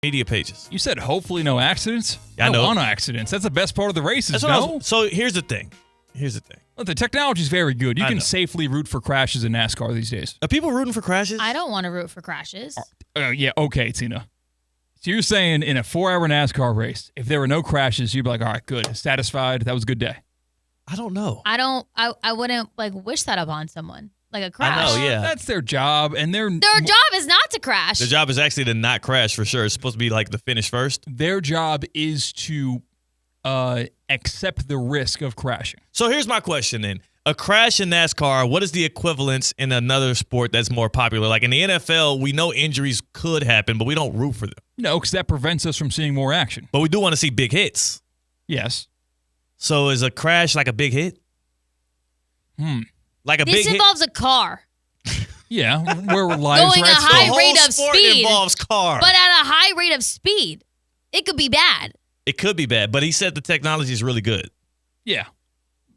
media pages. You said hopefully no accidents? I know. I want accidents. That's the best part of the races, So here's the thing. Look, the technology's very good. You I can know. safely root for crashes in NASCAR these days. Are people rooting for crashes? I don't want to root for crashes. Yeah, okay, Tina. So you're saying in a 4-hour NASCAR race, if there were no crashes, you'd be like, all right, good, satisfied, that was a good day. I don't know. I wouldn't wish that upon someone. Like a crash. I know, yeah. That's their job, and Their job is not to crash. Their job is actually to not crash for sure. It's supposed to be like the finish first. Their job is to accept the risk of crashing. So here's my question then. A crash in NASCAR, what is the equivalence in another sport that's more popular? Like in the NFL, we know injuries could happen, but we don't root for them. No, because that prevents us from seeing more action. But we do want to see big hits. Yes. So is a crash like a big hit? Like a big hit? This involves a car. Yeah, where lives Going are at a high stake. rate of sport speed. involves car. But at a high rate of speed, it could be bad. It could be bad, but he said the technology is really good. Yeah.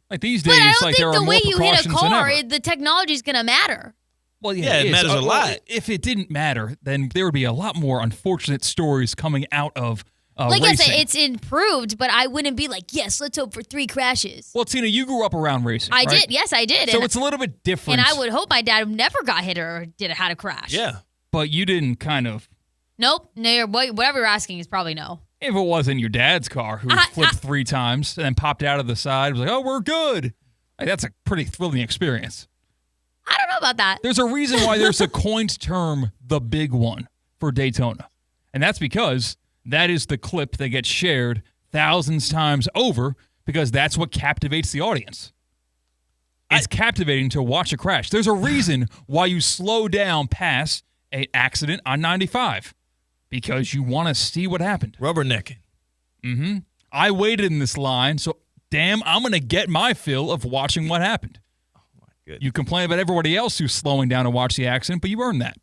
Like these But days, I don't like there think are the more way you hit a precautions than car, ever. the technology is going to matter. Well, Yeah, it is. matters a Well, lot. If it didn't matter, then there would be a lot more unfortunate stories coming out of Like racing. I said, it's improved, but I wouldn't be like, yes, let's hope for 3 crashes. Well, Tina, you grew up around racing, I right? did. Yes, I did. So and, it's a little bit different. and I would hope my dad never got hit or had a crash. Yeah. But you didn't kind of... Nope. No, whatever you're asking is probably no. If it wasn't your dad's car who flipped 3 times and then popped out of the side, was like, oh, we're good. Like, that's a pretty thrilling experience. I don't know about that. There's a reason why there's a coined term, the big one, for Daytona. And that's because that is the clip that gets shared thousands times over because that's what captivates the audience. It's captivating to watch a crash. There's a reason why you slow down past an accident on 95 because you want to see what happened. Rubbernecking. Mm-hmm. I waited in this line, so damn, I'm going to get my fill of watching what happened. Oh, my goodness. You complain about everybody else who's slowing down to watch the accident, but you earned that.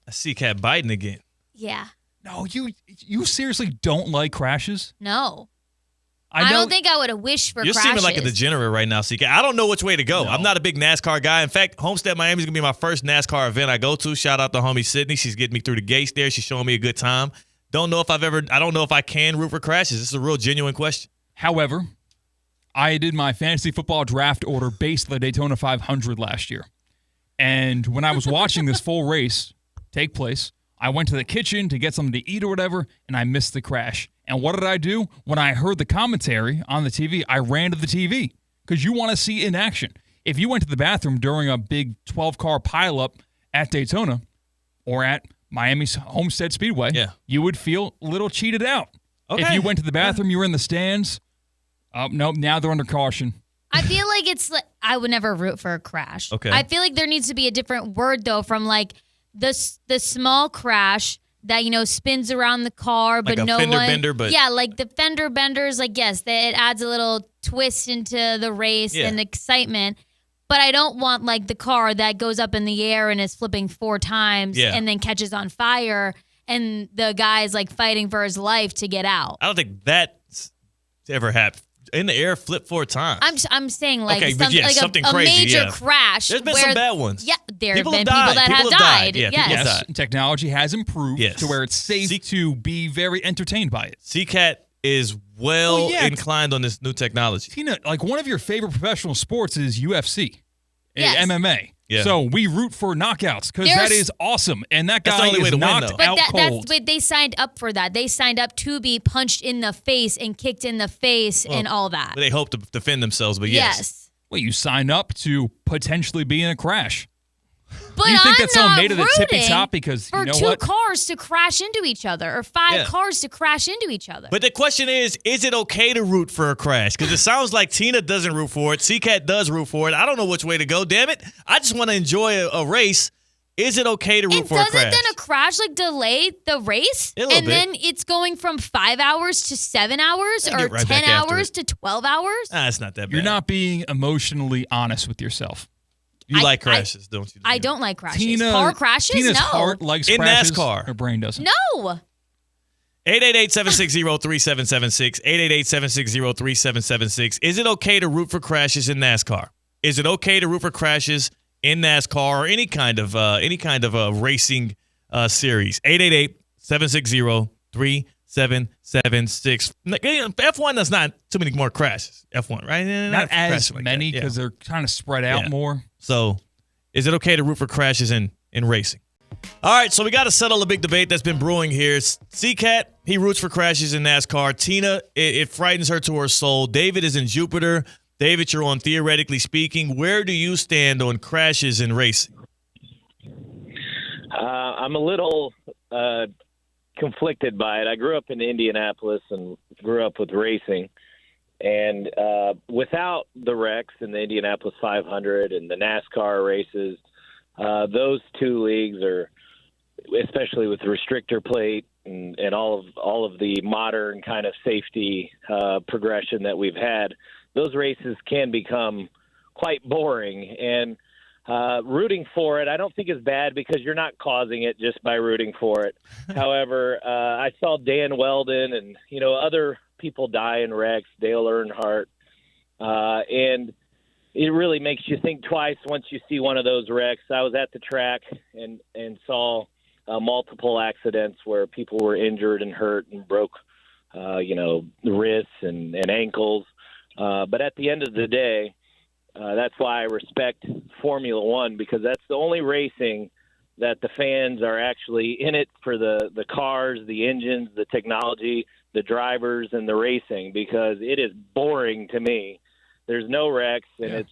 I see Cat biting again. Yeah. No, you seriously don't like crashes? No. I I know, don't think I would have wished for You're crashes. seeming like a degenerate right now, CK. I don't know which way to go. No. I'm not a big NASCAR guy. In fact, Homestead Miami is going to be my first NASCAR event I go to. Shout out to homie Sydney. She's getting me through the gates there. She's showing me a good time. I don't know if I can root for crashes. This is a real genuine question. However, I did my fantasy football draft order based on the Daytona 500 last year. And when I was watching this full race take place, I went to the kitchen to get something to eat or whatever, and I missed the crash. And what did I do? When I heard the commentary on the TV, I ran to the TV because you want to see in action. If you went to the bathroom during a big 12-car pileup at Daytona or at Miami's Homestead Speedway, you would feel a little cheated out. Okay. If you went to the bathroom, you were in the stands. Nope, now they're under caution. I feel like it's like I would never root for a crash. Okay. I feel like there needs to be a different word though from like the small crash that spins around the car, but Like a no fender one. bender, but yeah, like the fender benders. Like yes, it adds a little twist into the race and excitement. But I don't want like the car that goes up in the air and is flipping 4 times and then catches on fire, and the guy's like fighting for his life to get out. I don't think that's ever happened. In the air, flip 4 times. I'm saying like, Okay, but like something a crazy, major yeah. crash. There's been where, some bad ones. Yeah, there have People been have people died. that People have have died. died. Yeah, people yes. have died. Technology has improved Yes. to where it's safe to be very entertained by it. C-Cat is inclined on this new technology. Tina, like one of your favorite professional sports is UFC, Yes. MMA. Yeah. So we root for knockouts because that is awesome. And that That's guy the only way is to win, knocked though. But out cold. but they signed up for that. They signed up to be punched in the face and kicked in the face and all that. They hope to defend themselves, but yes. Well, you sign up to potentially be in a crash. But you think I'm that's someone not made of the tippy rooting top because for you know 2 what? cars to crash into each other or 5 cars to crash into each other. But the question is it okay to root for a crash? Because it sounds like Tina doesn't root for it. C-Cat does root for it. I don't know which way to go, damn it. I just want to enjoy a race. Is it okay to root for a crash? Doesn't then a crash like delay the race? A little and bit. then it's going from 5 hours to 7 hours They or get right 10 back after hours it. to 12 hours? It's not that bad. You're not being emotionally honest with yourself. You like crashes, don't you? I don't like crashes. Tina, Car crashes? Tina's No. heart likes In crashes. NASCAR. Her brain doesn't. No. 888-760-3776. 888-760-3776. Is it okay to root for crashes in NASCAR? Is it okay to root for crashes in NASCAR or any kind of racing series. 888-760-3776. F1 does not too many more crashes. F1, right? Not as many because they're kind of spread out more. So is it okay to root for crashes in racing? All right, so we got to settle a big debate that's been brewing here. C-Cat, he roots for crashes in NASCAR. Tina, it frightens her to her soul. David is in Jupiter. David, you're on Theoretically Speaking. Where do you stand on crashes in racing? I'm a little conflicted by it. I grew up in Indianapolis and grew up with racing. And without the wrecks in the Indianapolis 500 and the NASCAR races, those two leagues are, especially with the restrictor plate and all of the modern kind of safety progression that we've had, those races can become quite boring. And rooting for it, I don't think is bad because you're not causing it just by rooting for it. However, I saw Dan Weldon and other people die in wrecks, Dale Earnhardt, and it really makes you think twice once you see one of those wrecks. I was at the track and saw multiple accidents where people were injured and hurt and broke, wrists and ankles. But at the end of the day, that's why I respect Formula One, because that's the only racing that the fans are actually in it for the cars, the engines, the technology, the drivers, and the racing, because it is boring to me. There's no wrecks, and it's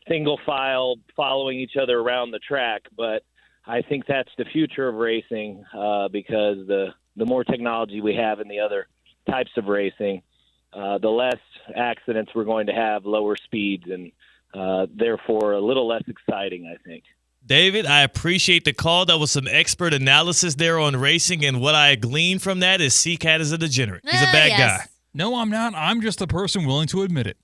single file following each other around the track. But I think that's the future of racing because the more technology we have in the other types of racing, the less accidents we're going to have, lower speeds, and therefore a little less exciting, I think. David, I appreciate the call. That was some expert analysis there on racing, and what I gleaned from that is C-Cat is a degenerate. He's a bad guy. No, I'm not. I'm just the person willing to admit it.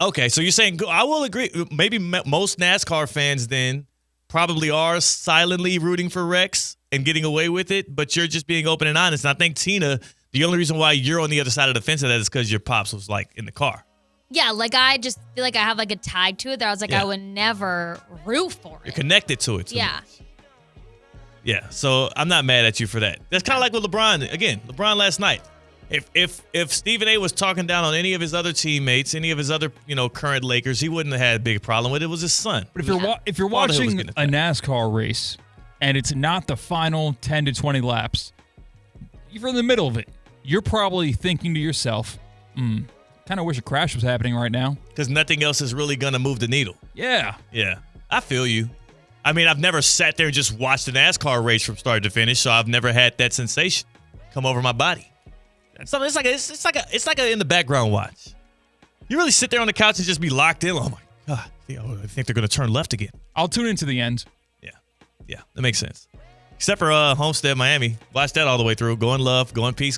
Okay, so you're saying, I will agree, maybe most NASCAR fans then probably are silently rooting for wrecks and getting away with it, but you're just being open and honest. And I think, Tina, the only reason why you're on the other side of the fence of that is because your pops was, in the car. Yeah, I just feel like I have, a tag to it that I was like, I would never root for it. You're connected to it, too. Yeah. Yeah, so I'm not mad at you for that. That's kind of like with LeBron. Again, LeBron last night. If Stephen A was talking down on any of his other teammates, any of his other current Lakers, he wouldn't have had a big problem with it. It was his son. But if you're watching a NASCAR race and it's not the final 10 to 20 laps, you're in the middle of it. You're probably thinking to yourself, kind of wish a crash was happening right now. Because nothing else is really going to move the needle. Yeah. Yeah. I feel you. I mean, I've never sat there and just watched a NASCAR race from start to finish, so I've never had that sensation come over my body. So it's like a in the background watch. You really sit there on the couch and just be locked in. Oh my God! I think they're going to turn left again. I'll tune into the end. Yeah, that makes sense. Except for Homestead, Miami. Watch that all the way through. Go in love, go in peace.